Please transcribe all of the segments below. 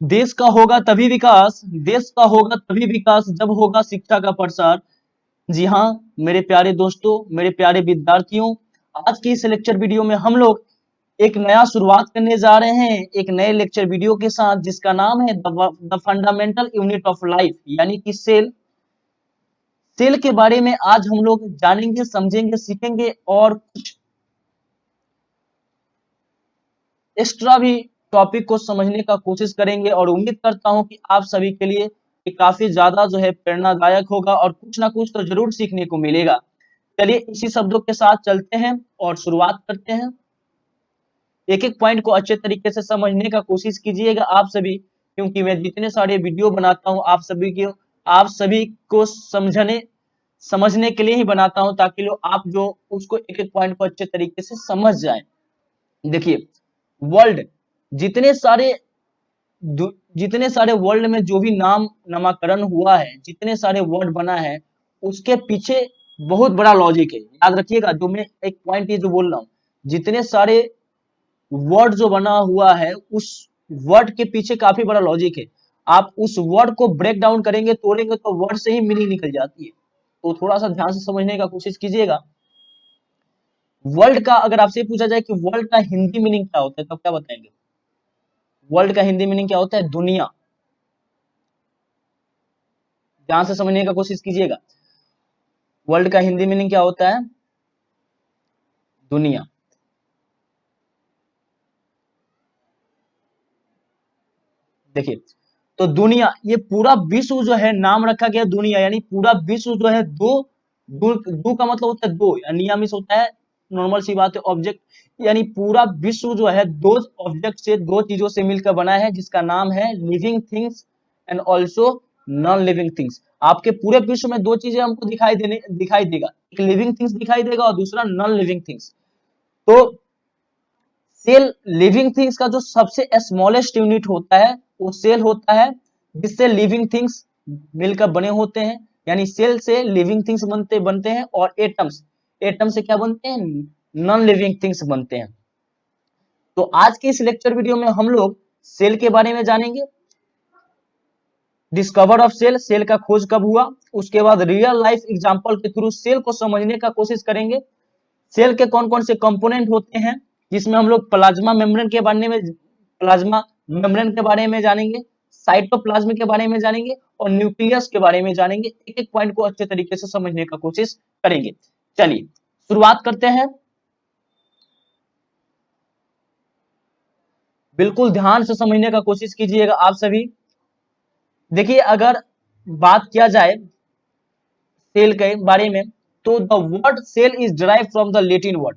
देश का होगा तभी विकास, देश का होगा तभी विकास जब होगा शिक्षा का प्रसार। जी हाँ मेरे प्यारे दोस्तों, मेरे प्यारे विद्यार्थियों, आज की इस लेक्चर वीडियो में हम लोग एक नया शुरुआत करने जा रहे हैं, एक नए लेक्चर वीडियो के साथ, जिसका नाम है the fundamental unit of life, यानी कि सेल। सेल के बारे में आज हम लोग जानेंगे, समझेंगे, सीखेंगे और कुछ एक्स्ट्रा भी टॉपिक को समझने का कोशिश करेंगे, और उम्मीद करता हूं कि आप सभी के लिए ये काफी ज्यादा जो है प्रेरणादायक होगा और कुछ ना कुछ तो जरूर सीखने को मिलेगा। चलिए इसी शब्दों के साथ चलते हैं और शुरुआत करते हैं। एक एक पॉइंट को अच्छे तरीके से समझने का कोशिश कीजिएगा आप सभी, क्योंकि मैं जितने सारे वीडियो बनाता हूं आप सभी को समझने समझने के लिए ही बनाता हूं, ताकि लोग आप जो उसको एक एक पॉइंट को अच्छे तरीके से समझ जाए। देखिए, वर्ल्ड जितने सारे जितने सारे वर्ल्ड में जो भी नामकरण हुआ है, जितने सारे वर्ड बना है, उसके पीछे बहुत बड़ा लॉजिक है। याद रखिएगा, जो मैं एक पॉइंट ये जो बोल रहा हूँ, जितने सारे वर्ड जो बना हुआ है, उस वर्ड के पीछे काफी बड़ा लॉजिक है। आप उस वर्ड को ब्रेक डाउन करेंगे, तोड़ेंगे, तो वर्ड से ही मीनिंग निकल जाती है। तो थोड़ा सा ध्यान से समझने का कोशिश कीजिएगा। वर्ल्ड का अगर आपसे पूछा जाए कि वर्ल्ड का हिंदी मीनिंग क्या होता है, तो क्या बताएंगे? वर्ल्ड का हिंदी मीनिंग क्या होता है? दुनिया। ध्यान से समझने का कोशिश कीजिएगा। वर्ल्ड का हिंदी मीनिंग क्या होता है? दुनिया। देखिए, तो दुनिया, ये पूरा विश्व जो है नाम रखा गया दुनिया, यानी पूरा विश्व जो है दो का मतलब होता है दो, नियामिस होता है, नॉर्मल सी बात है, ऑब्जेक्ट, यानी पूरा विश्व जो है दो ऑब्जेक्ट से, दो चीजों से मिलकर बना है, जिसका नाम है living things and also non living things. आपके पूरे विश्व में दो चीजें हमको दिखाई देगा, एक लिविंग थिंग्स दिखाई देगा और दूसरा नॉन लिविंग थिंग्स। तो सेल लिविंग थिंग्स का जो सबसे स्मॉलेस्ट यूनिट होता है, वो सेल होता है, जिससे लिविंग थिंग्स मिलकर बने होते हैं, यानी सेल से लिविंग थिंग्स बनते बनते हैं, और एटम्स, एटम से क्या बनते हैं? नॉन लिविंग थिंग्स बनते हैं। तो आज के इस लेक्चर वीडियो में हम लोग सेल के बारे में जानेंगे। डिस्कवर ऑफ सेल, सेल का खोज कब हुआ, उसके बाद रियल लाइफ एग्जांपल के थ्रू सेल को समझने का कोशिश करेंगे। सेल के कौन कौन से कंपोनेंट होते हैं, जिसमें हम लोग प्लाज्मा मेम्ब्रेन के बारे में जानेंगे, साइटोप्लाज्म के बारे में जानेंगे और न्यूक्लियस के बारे में जानेंगे। एक एक पॉइंट को अच्छे तरीके से समझने का कोशिश करेंगे। चलिए शुरुआत करते हैं। बिल्कुल ध्यान से समझने का कोशिश कीजिएगा आप सभी। देखिए, अगर बात किया जाए सेल के बारे में, तो the word cell is derive from the Latin word,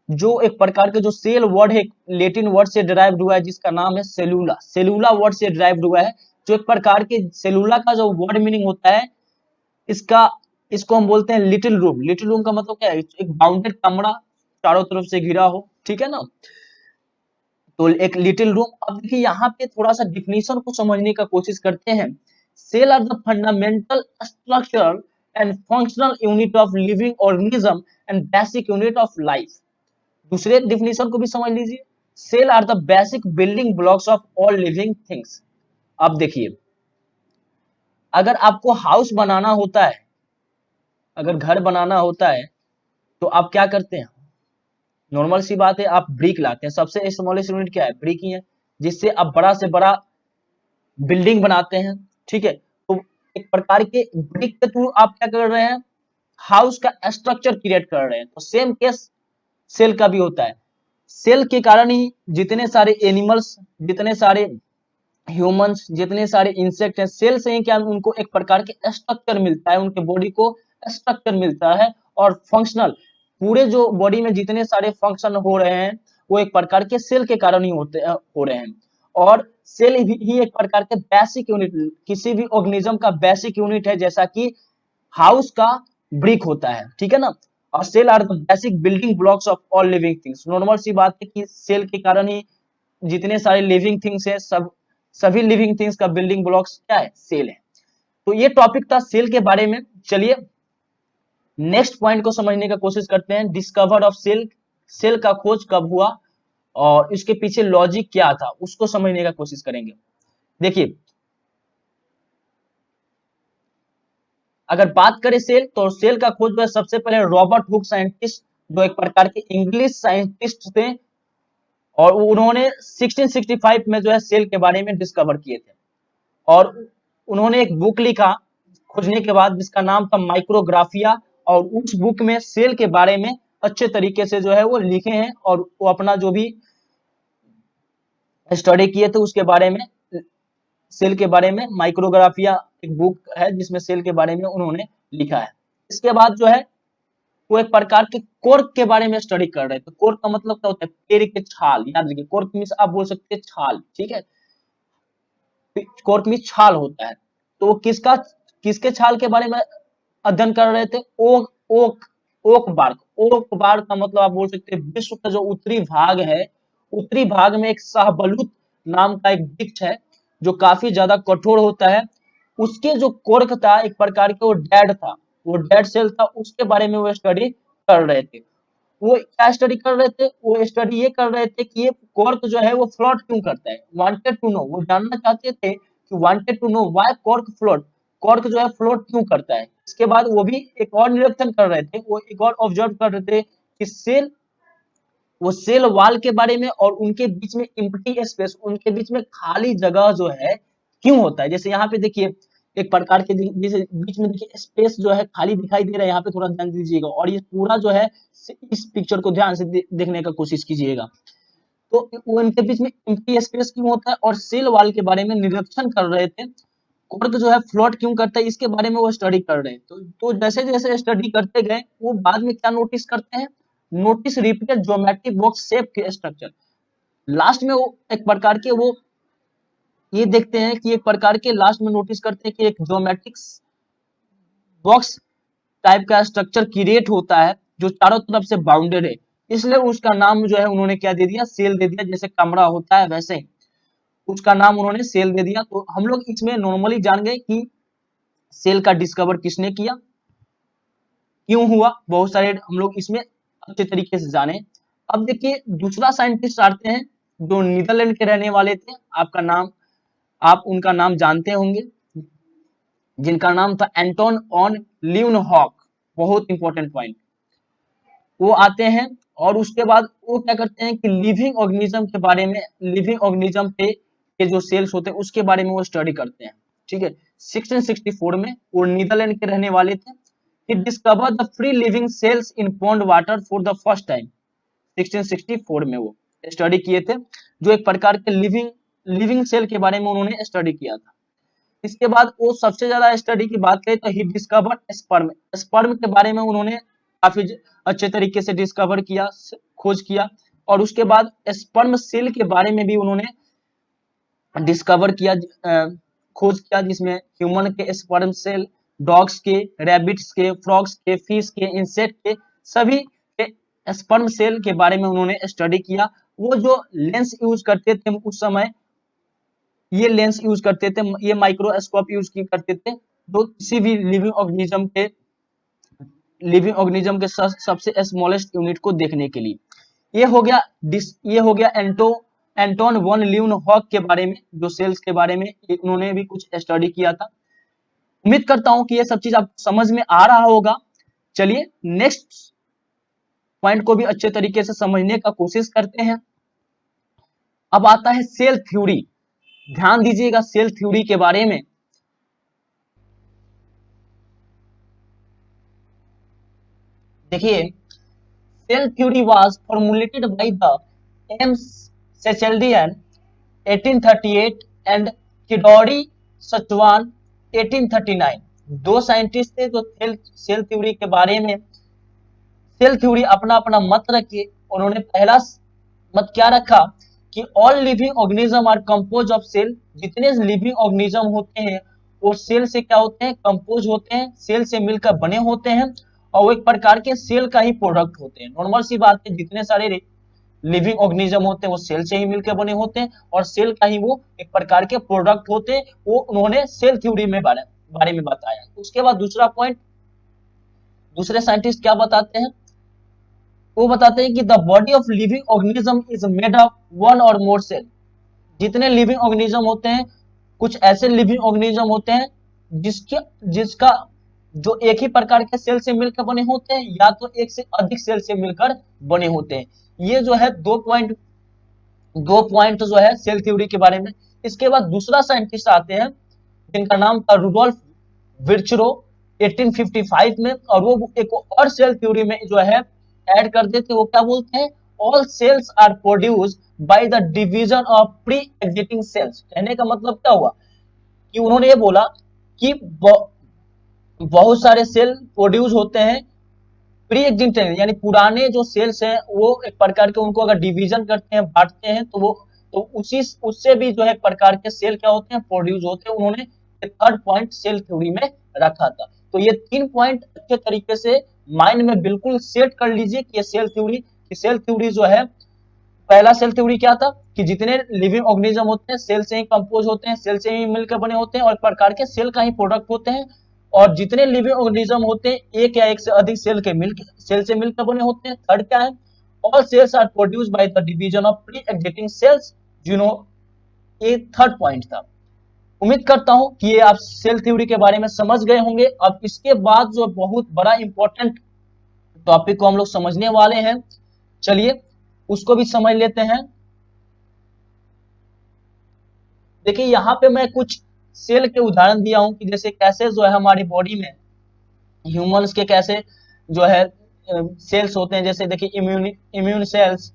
जो एक प्रकार के जो सेल वर्ड है, लेटिन वर्ड से डिराइव्ड हुआ है, जिसका नाम है सेलुला। सेलुला वर्ड से डिराइव्ड हुआ है, जो एक प्रकार के सेलुला का जो वर्ड मीनिंग होता है, इसका इसको हम बोलते हैं लिटिल रूम। लिटिल रूम का मतलब क्या है? एक बाउंडेड कमरा, चारों तरफ से घिरा हो, ठीक है ना, तो एक लिटिल रूम। अब देखिए यहाँ पे थोड़ा सा डिफिनेशन को समझने का कोशिश करते हैं। Cell are the fundamental structure and functional unit of living organism and basic unit of life. दूसरे डिफिनेशन को भी समझ लीजिए। Cell are the basic building blocks of all living things. अब देखिए, अगर आपको हाउस बनाना होता है, अगर घर बनाना होता है, तो आप क्या करते हैं? नॉर्मल सी बात है, आप ब्रिक लाते हैं। सबसे स्मॉलेस्ट यूनिट क्या है? ब्रिक ही है, जिससे आप बड़ा से बड़ा बिल्डिंग बनाते हैं, ठीक है। तो एक प्रकार के ब्रिक के थ्रू आप क्या कर रहे हैं? हाउस का स्ट्रक्चर क्रिएट कर रहे हैं। तो सेम केस सेल का भी होता है। सेल के कारण ही जितने सारे एनिमल्स, जितने सारे ह्यूमंस, जितने सारे इंसेक्ट हैं, सेल से ही क्या उनको एक प्रकार के स्ट्रक्चर मिलता है, उनके बॉडी को स्ट्रक्चर मिलता है। और फंक्शनल, पूरे जो बॉडी में जितने सारे फंक्शन हो रहे हैं, वो एक प्रकार के सेल के कारण ही हो रहे हैं। और सेल ही एक प्रकार के बेसिक यूनिट, किसी भी ऑर्गेनिज्म का बेसिक यूनिट है, जैसा कि हाउस का ब्रिक होता है, ठीक है ना। और cell are the basic building blocks of all living things. Normal सी बात है कि सेल के कारण ही जितने सारे लिविंग थिंग्स है, सभी लिविंग थिंग्स का बिल्डिंग ब्लॉक्स क्या है? सेल है। तो ये टॉपिक था सेल के बारे में। चलिए नेक्स्ट पॉइंट को समझने का कोशिश करते हैं। डिस्कवर ऑफ सेल, सेल का खोज कब हुआ और इसके पीछे लॉजिक क्या था, उसको समझने का कोशिश करेंगे। देखिए अगर बात करें सेल, तो सेल का खोज जो है सबसे पहले रॉबर्ट हुक साइंटिस्ट, जो एक प्रकार के इंग्लिश साइंटिस्ट थे, और उन्होंने 1665 में जो है सेल के बारे में डिस्कवर किए थे। और उन्होंने एक बुक लिखा खोजने के बाद जिसका नाम था माइक्रोग्राफिया, और उस बुक में सेल के बारे में अच्छे तरीके से जो है वो लिखे हैं, और वो अपना जो भी स्टडी किए थे उसके बारे में, सेल के बारे में माइक्रोग्राफिया एक बुक है जिसमें सेल के बारे में उन्होंने लिखा है। इसके बाद जो है वो एक प्रकार के कोर्क के बारे में स्टडी कर रहे थे। कोर्क का मतलब क्या होता है? पेड़ के छाल, याद रखिए कोर्क मींस आप बोल सकते हैं छाल, ठीक है, कोर्क मींस छाल होता है। तो वो किसके छाल के बारे में अध्ययन कर रहे थे? Oak oak oak bark. Oak bark का मतलब आप बोल सकते हैं विश्व का जो उत्तरी भाग है, उत्तरी भाग में एक शाहबलूत नाम का एक वृक्ष है जो काफी ज्यादा कठोर होता है। उसके जो कोर्क था एक प्रकार के वो डेड था, वो डेड सेल था, उसके बारे में वो स्टडी कर रहे थे। वो क्या स्टडी कर रहे थे? वो स्टडी ये कर रहे थे कि ये कॉर्क जो है वो फ्लोट क्यों करता है। वांटेड टू नो, वो जानना चाहते थे कि wanted to know why cork float, cork जो है फ्लोट क्यों करता है। इसके बाद वो भी एक और निरीक्षण कर रहे थे, वो एक और ऑब्जर्व कर रहे थे कि सेल, वो सेल वाल के बारे में और उनके बीच में एम्प्टी स्पेस, उनके बीच में खाली जगह जो है क्यों होता है। जैसे यहाँ पे देखिए एक प्रकार के जैसे बीच में देखिए स्पेस जो है खाली दिखाई दे रहा है, यहाँ पे थोड़ा ध्यान दीजिएगा, और ये पूरा जो है इस पिक्चर को ध्यान से देखने का कोशिश कीजिएगा। तो वो इनके बीच में एम्प्टी स्पेस क्यों होता है, और सेल वाल के बारे में निरीक्षण कर रहे थे। कॉर्क जो है फ्लोट क्यों करता है इसके बारे में वो स्टडी कर रहे हैं। तो जैसे जैसे स्टडी करते गए वो बाद में क्या नोटिस करते हैं? Notice repeated geometric box shape के स्ट्रक्चर। लास्ट में वो एक प्रकार के वो ये देखते हैं कि एक प्रकार के लास्ट में नोटिस करते हैं कि एक ज्योमेट्रिक बॉक्स टाइप का स्ट्रक्चर क्रिएट होता है जो चारों तरफ से बाउंडेड है। इसलिए उसका नाम जो है उन्होंने क्या दे दिया? सेल दे दिया। जैसे कमरा होता है वैसे ही उसका नाम उन्होंने सेल दे दिया। तो हम लोग इसमें नॉर्मली जान गए कि सेल का डिस्कवर किसने किया, क्यों हुआ, बहुत सारे हम लोग इसमें अच्छे तरीके से जाने। अब देखिए दूसरा साइंटिस्ट आते हैं जो नीदरलैंड के रहने वाले थे। आपका नाम, आप उनका नाम जानते होंगे, जिनका नाम था एंटोन ऑन ल्यूनहॉक। बहुत इंपॉर्टेंट पॉइंट। वो आते हैं और उसके बाद वो क्या करते हैं कि लिविंग ऑर्गेनिज्म के बारे में, लिविंग ऑर्गेनिज्म पे के जो सेल्स होते हैं उसके बारे में वो स्टडी करते हैं, ठीक है। 1664 में वो नीदरलैंड के रहने वाले थे। He discovered the free living cells in pond water for the first time। 1664 में वो स्टडी किए थे, जो एक प्रकार के लिविंग सेल के बारे में उन्होंने स्टडी किया था। इसके बाद वो सबसे ज्यादा स्टडी की बात करें तो ही डिस्कवर्ड स्पर्म। स्पर्म के बारे में उन्होंने काफी अच्छे तरीके से डिस्कवर किया, खोज किया। और उसके बाद स्पर्म सेल के बारे में भी उन्होंने डिस्कवर किया, खोज किया, जिसमें ह्यूमन के स्पर्म सेल, डॉग्स के, रैबिट्स के, फ्रॉग्स के, फिश के, इंसेक्ट के, सभी के स्पर्म सेल के बारे में उन्होंने स्टडी किया। वो जो लेंस यूज करते थे उस समय, ये लेंस यूज करते थे, ये माइक्रोस्कोप यूज करते थे, तो किसी भी लिविंग ऑर्गेनिज्म के सबसे स्मॉलेस्ट यूनिट को देखने के लिए। ये हो गया एंटोन वन ल्यूनहॉक के बारे में, जो सेल्स के बारे में उन्होंने भी कुछ स्टडी किया था। उम्मीद करता हूं कि ये सब चीज आपको समझ में आ रहा होगा। चलिए नेक्स्ट पॉइंट को भी अच्छे तरीके से समझने का कोशिश करते हैं। अब आता है सेल थ्योरी। ध्यान दीजिएगा सेल थ्योरी के बारे में। देखिए cell theory was formulated by the M Schleiden 1838 and Theodor Schwann 1839। दो साइंटिस्ट थे जो सेल थ्योरी के बारे में, सेल थ्योरी अपना अपना मत रखे। उन्होंने पहला मत क्या रखा कि all living organism are compose of cell. जितने लिविंग ऑर्गेनिज्म होते हैं वो सेल से क्या होते हैं? कंपोज होते हैं, सेल से मिलकर बने होते हैं, और वो एक प्रकार के सेल का ही प्रोडक्ट होते हैं। नॉर्मल सी बात है, जितने सारे लिविंग ऑर्गेनिज्म होते हैं वो सेल से ही मिलकर बने होते हैं, और सेल का ही वो एक प्रकार के प्रोडक्ट होते हैं। वो उन्होंने सेल थ्योरी में बारे में बताया। उसके बाद दूसरा पॉइंट, दूसरे साइंटिस्ट क्या बताते हैं? वो बताते हैं कि the body of living organism is made of one और मोर सेल। जितने लिविंग ऑर्गेनिज्म होते हैं कुछ ऐसे लिविंग ऑर्गेनिज्म होते हैं जिसका जो एक ही प्रकार के सेल से मिलकर बने होते हैं या तो एक से अधिक सेल से मिलकर बने होते हैं। ये जो है दो पॉइंट जो है सेल थ्योरी के बारे में। इसके बाद दूसरा साइंटिस्ट आते हैं जिनका नाम था रुडोल्फ विर्चरो 1855 में, और वो एक और सेल थ्योरी में जो है ऐड कर देते, वो क्या बोलते हैं, all cells are produced by the division of pre existing cells. कहने का मतलब क्या हुआ कि उन्होंने ये बोला कि बहुत सारे सेल प्रोड्यूस होते हैं प्री एग्जिस्टिंग, यानी पुराने जो सेल्स हैं वो एक प्रकार के, उनको अगर डिवीजन करते हैं, बांटते हैं, तो उससे भी जो है एक प्रकार के सेल क्या होते हैं, प्रोड्यूस होते हैं। उन्होंने थर्ड पॉइंट सेल थ्योरी में रखा था। तो ये 3 पॉइंट अच्छे तरीके से माइंड में बिल्कुल सेट कर लीजिए कि ये सेल थ्योरी जो है, पहला सेल थ्योरी क्या था कि जितने लिविंग ऑर्गेनिज्म होते हैं सेल से ही कंपोज होते हैं, सेल से ही मिलकर बने होते हैं और एक प्रकार के सेल का ही प्रोडक्ट होते हैं। और जितने लिविंग ऑर्गेनिज्म होते हैं एक या एक से अधिक सेल से मिलकर बने होते हैं। थर्ड क्या है, all cells are produced by the division of pre existing cells. ये थर्ड पॉइंट था। उम्मीद करता हूं कि ये आप सेल थ्योरी के बारे में समझ गए होंगे। अब इसके बाद जो बहुत बड़ा इंपॉर्टेंट टॉपिक को हम लोग समझने वाले हैं, चलिए उसको भी समझ लेते हैं। देखिए यहाँ पे मैं कुछ सेल के उदाहरण दिया हूं कि जैसे कैसे जो है हमारी बॉडी में ह्यूमंस के कैसे जो है सेल्स होते हैं। जैसे देखिए इम्यून सेल्स,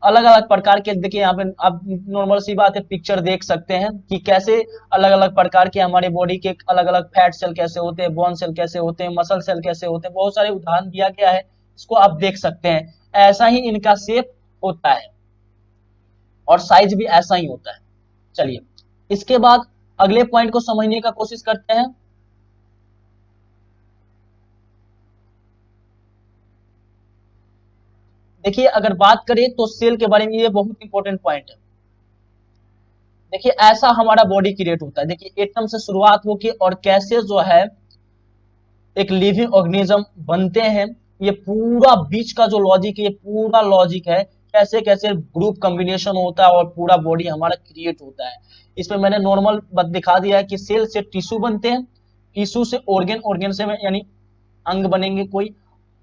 अलग अलग प्रकार के। देखिए यहाँ पे आप नॉर्मल सी बात है, पिक्चर देख सकते हैं कि कैसे अलग अलग प्रकार के हमारे बॉडी के अलग अलग फैट सेल कैसे होते हैं, बोन सेल कैसे होते हैं, मसल सेल कैसे होते हैं, बहुत सारे उदाहरण दिया गया है, इसको आप देख सकते हैं। ऐसा ही इनका शेप होता है और साइज भी ऐसा ही होता है। चलिए इसके बाद अगले पॉइंट को समझने का कोशिश करते हैं। देखिए अगर बात करें तो सेल के बारे में, ये बहुत इंपॉर्टेंट पॉइंट है। देखिए ऐसा हमारा बॉडी क्रिएट होता है। देखिए एटम से शुरुआत होके और कैसे जो है एक लिविंग ऑर्गेनिज्म बनते हैं, ये पूरा बीच का जो लॉजिक है, ये पूरा लॉजिक है कैसे कैसे ग्रुप कॉम्बिनेशन होता है और पूरा बॉडी हमारा क्रिएट होता है। इसमें मैंने नॉर्मल बात दिखा दिया है कि सेल से टिश्यू बनते हैं, टिश्यू से ऑर्गन से यानी अंग बनेंगे, कोई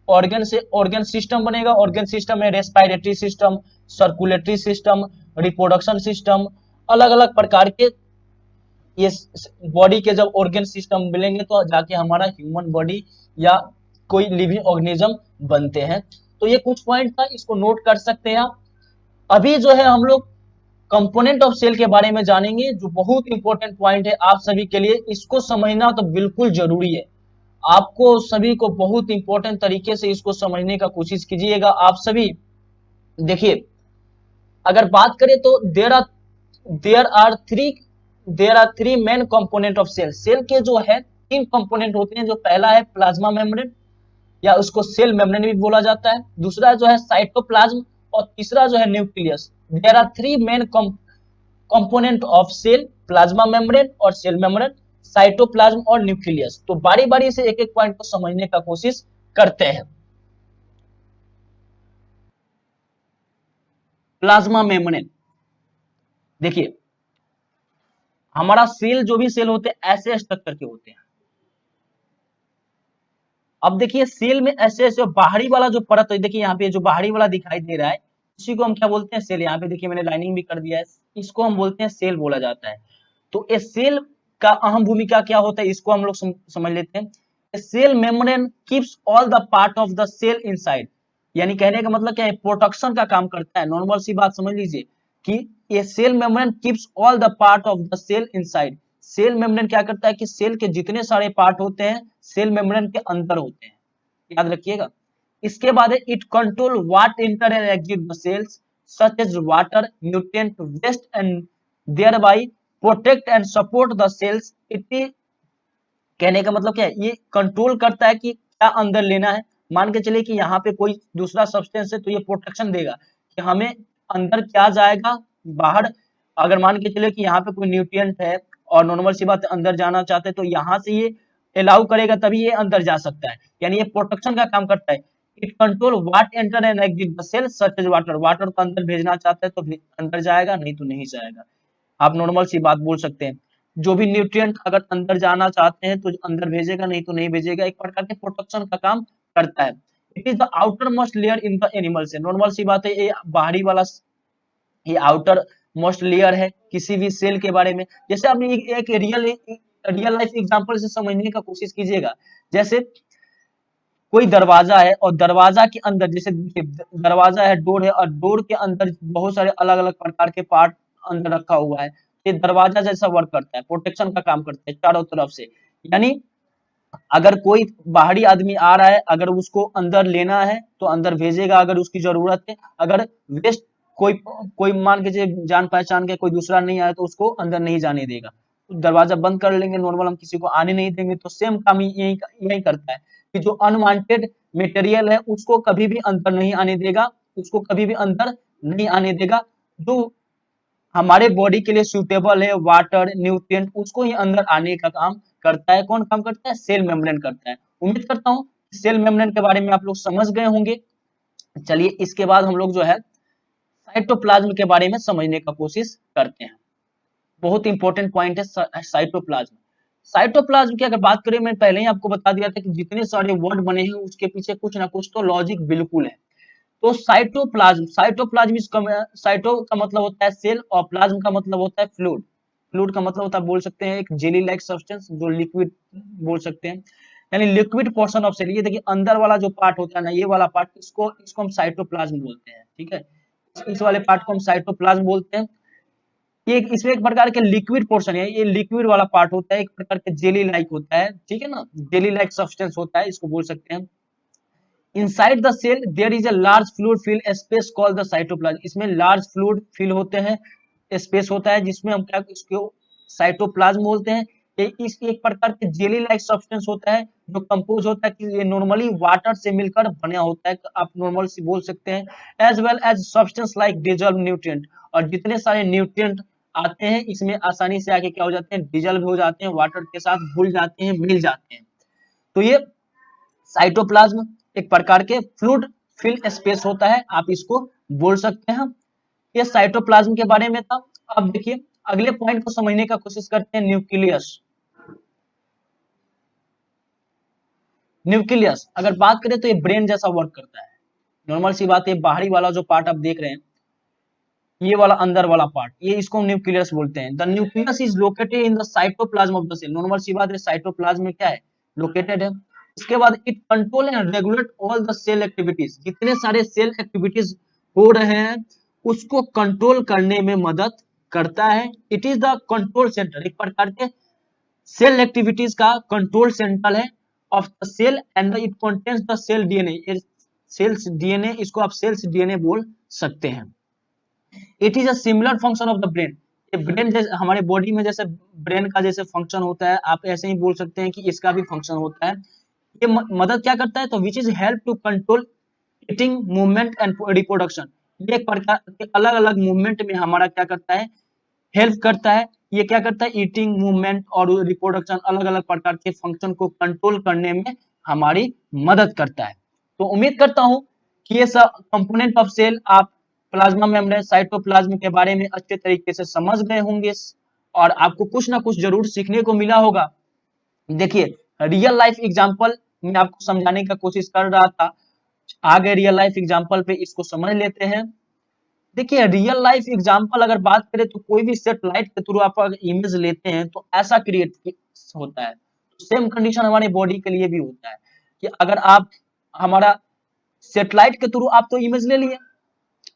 ऑर्गन से ऑर्गन सिस्टम बनेगा, ऑर्गन सिस्टम में respiratory system, circulatory system, reproduction system, अलग अलग प्रकार के ये बॉडी के जब ऑर्गन सिस्टम मिलेंगे तो जाके हमारा ह्यूमन बॉडी या कोई लिविंग ऑर्गेनिज्म बनते हैं। तो ये कुछ पॉइंट था, इसको नोट कर सकते हैं आप। अभी जो है हम लोग कंपोनेंट ऑफ सेल के बारे में जानेंगे, जो बहुत इंपॉर्टेंट पॉइंट है आप सभी के लिए। इसको समझना तो बिल्कुल जरूरी है, आपको सभी को बहुत इंपॉर्टेंट तरीके से इसको समझने का कोशिश कीजिएगा आप सभी। देखिए अगर बात करें तो there are three main component of cell. Cell के जो है 3 कंपोनेंट होते हैं। जो पहला है प्लाज्मा मेम्ब्रेन, या उसको सेल मेम्ब्रेन भी बोला जाता है। दूसरा जो है साइटोप्लाज्म, और तीसरा जो है nucleus. There are 3 main component of cell, plasma membrane और सेल मेम्ब्रेन, साइटोप्लाज्म और न्यूक्लियस। तो बारी बारी से एक एक पॉइंट को समझने का कोशिश करते हैं। प्लाज्मा मेम्ब्रेन, देखिए हमारा सेल, जो भी सेल होते हैं ऐसे स्ट्रक्चर के होते हैं। अब देखिए सेल में ऐसे ऐसे बाहरी वाला जो परत है, देखिए यहाँ पे जो बाहरी वाला दिखाई दे रहा है, इसी को हम क्या बोलते हैं, सेल। यहाँ पे देखिए मैंने लाइनिंग भी कर दिया है, इसको हम बोलते हैं सेल बोला जाता है। तो इस सेल का अहम भूमिका क्या होता है, इसको हम लोग समझ लेते हैं। Cell membrane keeps all the part of the cell inside, यानी कहने का मतलब क्या है, प्रोटेक्शन का काम करता है। नॉर्मल सी बात समझ लीजिए कि ये cell membrane keeps all the part of the cell inside. Cell membrane क्या करता है कि सेल के जितने सारे पार्ट होते हैं सेल मेम्ब्रेन के अंदर होते हैं, याद रखिएगा। इसके बाद है it control what enter and exit the cells such as water, nutrient, waste and thereby protect and support the cells. It, कहने का मतलब क्या है, ये कंट्रोल करता है कि क्या अंदर लेना है। मान के चलिए कि यहाँ पे कोई दूसरा सब्सटेंस है तो ये प्रोटेक्शन देगा कि हमें अंदर क्या जाएगा, बाहर। अगर मान के चलिए कि यहाँ पे कोई न्यूट्रिएंट है और नॉर्मल सी बात अंदर जाना चाहते हैं तो यहाँ से ये अलाउ करेगा तभी ये अंदर जा सकता है, यानी ये प्रोटेक्शन का काम करता है। It control what enter and exit the cell such as water. Water को अंदर भेजना चाहता है तो अंदर जाएगा, नहीं तो नहीं जाएगा। आप नॉर्मल सी बात बोल सकते हैं। जो भी न्यूट्रिएंट अगर अंदर जाना चाहते हैं तो अंदर भेजेगा, नहीं तो नहीं भेजेगा। एक प्रकार के प्रोटेक्शन का काम करता है। It is the outer most layer in the animal से। नॉर्मल सी बात है, ये बाहरी वाला, ये आउटर मोस्ट लेयर है किसी भी सेल के बारे में। जैसे आपने एक रियल लाइफ एग्जांपल से समझने का कोशिश कीजिएगा। जैसे कोई दरवाजा है और दरवाजा के अंदर, जैसे दरवाजा है, डोर है, और डोर के अंदर बहुत सारे अलग अलग प्रकार के पार्ट अंदर रखा हुआ है। ये दरवाजा जैसा वर्क करता है, प्रोटेक्शन का काम करता है चारों तरफ से। यानी अगर कोई बाहरी आदमी आ रहा है, अगर उसको अंदर लेना है तो अंदर भेजेगा अगर उसकी जरूरत है। अगर वेस्ट कोई कोई मान के जान पहचान के कोई दूसरा नहीं आया तो उसको अंदर नहीं जाने देगा, दरवाजा बंद कर लेंगे, नॉर्मल हम किसी को आने नहीं देंगे। तो सेम काम यही यही करता है कि जो अनवांटेड मटेरियल है उसको कभी भी अंदर नहीं आने देगा, उसको कभी भी अंदर नहीं आने देगा। जो हमारे बॉडी के लिए सूटेबल है, वाटर, न्यूट्रिएंट, उसको ही अंदर आने का काम करता है। कौन काम करता है? सेल मेम्ब्रेन करता है। उम्मीद करता हूँ सेल मेम्ब्रेन के बारे में आप लोग समझ गए होंगे। चलिए इसके बाद हम लोग जो है साइटोप्लाज्म के बारे में समझने का कोशिश करते हैं। बहुत इंपॉर्टेंट पॉइंट है साइटोप्लाज्म। साइटोप्लाज्म की अगर बात करें, मैं पहले ही आपको बता दिया था कि जितने सारे वर्ड बने हैं उसके पीछे कुछ ना कुछ तो लॉजिक बिल्कुल है। तो साइटोप्लाज्म, साइटो का मतलब होता है सेल और प्लाज्म का मतलब होता है फ्लूइड। फ्लूइड का मतलब होता है, बोल सकते हैं, एक जेली लाइक सब्सटेंस, जो लिक्विड बोल सकते हैं, यानी लिक्विड पोर्शन ऑफ सेल। ये देखिए अंदर वाला जो पार्ट होता है ना, ये वाला पार्ट, इसको इसको हम साइटोप्लाज्म बोलते हैं। ठीक है, इस वाले पार्ट को हम साइटोप्लाज्म बोलते हैं। ये इसमें एक प्रकार के लिक्विड पोर्शन है, ये लिक्विड वाला पार्ट होता है, एक प्रकार के जेली लाइक होता है। ठीक है ना, जेली लाइक सब्सटेंस होता है, इसको बोल सकते हैं। Inside the cell there is a large fluid filled space called the cytoplasm। इसमें large fluid fill होते हैं, स्पेस होता है, जिसमें हम क्या इसको साइटोप्लाज्म बोलते हैं। ये इस एक प्रकार के जेली लाइक सब्सटेंस होता है जो कंपोज होता है कि ये नॉर्मली वाटर से मिलकर बना होता है, आप नॉर्मल से बोल सकते हैं। As well as substance like dissolve nutrient, और जितने सारे न्यूट्रिएंट आते हैं इसमें आसानी से आके क्या हो जाते हैं, डिजॉल्व हो जाते हैं, वाटर के साथ घुल जाते हैं, मिल जाते हैं। तो ये साइटोप्लाज्म एक प्रकार के फ्लूइड फिल स्पेस होता है, आप इसको बोल सकते हैं। ये साइटोप्लाज्म के बारे में था। अब देखिए अगले पॉइंट को समझने का कोशिश करते हैं, न्यूक्लियस। न्यूक्लियस अगर बात करें तो ये ब्रेन जैसा वर्क करता है। नॉर्मल सी बात है, बाहरी वाला जो पार्ट आप देख रहे हैं, ये वाला अंदर वाला पार्ट, ये इसको न्यूक्लियस बोलते हैं। The nucleus is located in the cytoplasm of the cell. Normal सी बात है, साइटोप्लाज्म में क्या है, लोकेटेड है। इसके बाद it control and regulate all the cell activities. जितने सारे सेल एक्टिविटीज हो रहे हैं उसको कंट्रोल करने में मदद करता है। It is the control centre, एक प्रकार के सेल एक्टिविटीज का कंट्रोल सेंटर है of the cell, and it contains the cell DNA. Cells DNA, इसको आप सेल्स डीएनए बोल सकते हैं। It is a similar function of the brain. ये ब्रेन जैसे हमारे बॉडी में जैसे ब्रेन का जैसे फंक्शन होता है, आप ऐसे ही बोल सकते हैं कि इसका भी फंक्शन होता है। ये मदद क्या करता है, तो which is help to control eating, movement and reproduction. ये एक प्रकार के अलग अलग मूवमेंट में हमारा क्या करता है, हेल्प करता है। ये क्या करता है, ईटिंग, मूवमेंट और रिप्रोडक्शन, अलग अलग प्रकार के फंक्शन को कंट्रोल करने में हमारी मदद करता है। तो उम्मीद करता हूं कि ये सब कंपोनेंट ऑफ सेल आप प्लाज्मा मेम्ब्रेन, साइटोप्लाज्म के बारे में अच्छे तरीके से समझ गए होंगे और आपको कुछ ना कुछ जरूर सीखने को मिला होगा। देखिए रियल लाइफ एग्जांपल में आपको समझाने का कोशिश कर रहा था, आगे रियल लाइफ एग्जांपल पे इसको समझ लेते हैं। देखिए रियल लाइफ एग्जांपल अगर बात करें तो कोई भी सैटेलाइट के थ्रू आप अगर इमेज लेते हैं तो ऐसा क्रिएट होता है। सेम कंडीशन हमारे बॉडी के लिए भी होता है कि अगर आप हमारा सैटेलाइट के थ्रू आप तो इमेज ले लिए,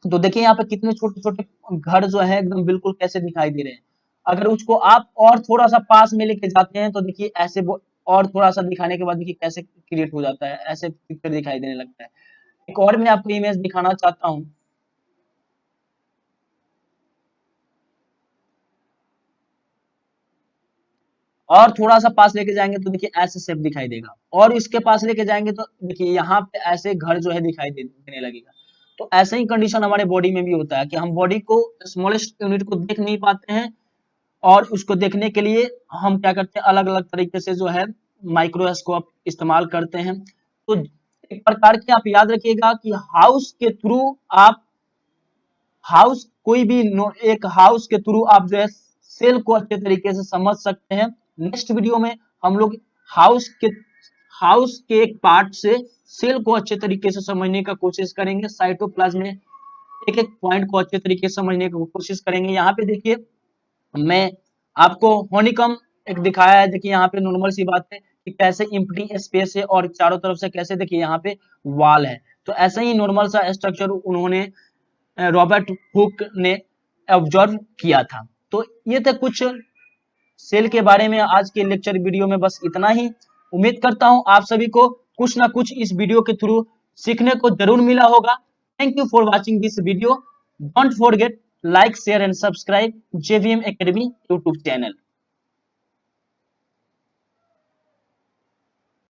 तो देखिए यहाँ पे कितने छोटे छोटे घर जो है एकदम बिल्कुल कैसे दिखाई दे रहे हैं। अगर उसको आप और थोड़ा सा पास में लेके जाते हैं तो देखिए ऐसे और थोड़ा सा दिखाने के बाद देखिए कैसे क्रिएट हो जाता है, ऐसे पिक्चर दिखाई देने लगता है। एक और मैं आपको इमेज दिखाना चाहता हूँ। और थोड़ा सा पास लेके जाएंगे तो देखिए ऐसे शेप दिखाई देगा, और इसके पास लेके जाएंगे तो देखिए यहाँ पे ऐसे घर जो है दिखाई देने लगेगा। तो ऐसे ही कंडीशन हमारे बॉडी में भी होता है कि हम बॉडी को, स्मॉलेस्ट यूनिट को देख नहीं पाते हैं, और उसको देखने के लिए हम क्या करते हैं, अलग अलग तरीके से जो है माइक्रोस्कोप इस्तेमाल करते हैं। तो एक प्रकार के आप याद रखिएगा कि हाउस के थ्रू आप, हाउस कोई भी एक हाउस के थ्रू आप जो है सेल को अच्छे तरीके से समझ सकते हैं। नेक्स्ट वीडियो में हम लोग हाउस के एक पार्ट से सेल को अच्छे तरीके से समझने का कोशिश करेंगे। साइटोप्लाज्म में एक एक पॉइंट को अच्छे तरीके से समझने की कोशिश करेंगे। यहाँ पे देखिए मैं आपको हनीकॉम्ब एक दिखाया है। देखिए यहाँ पे नॉर्मल सी बात है कि कैसे एम्प्टी स्पेस है और चारों तरफ से कैसे देखिए यहाँ पे वॉल है। तो ऐसा ही नॉर्मल सा स्ट्रक्चर उन्होंने रॉबर्ट हुक ने ऑब्जर्व किया था। तो ये थे कुछ सेल के बारे में आज के लेक्चर वीडियो में, बस इतना ही। उम्मीद करता हूं आप सभी को कुछ ना कुछ इस वीडियो के थ्रू सीखने को जरूर मिला होगा। Thank you for watching this video. Don't forget like share and subscribe JVM Academy YouTube channel.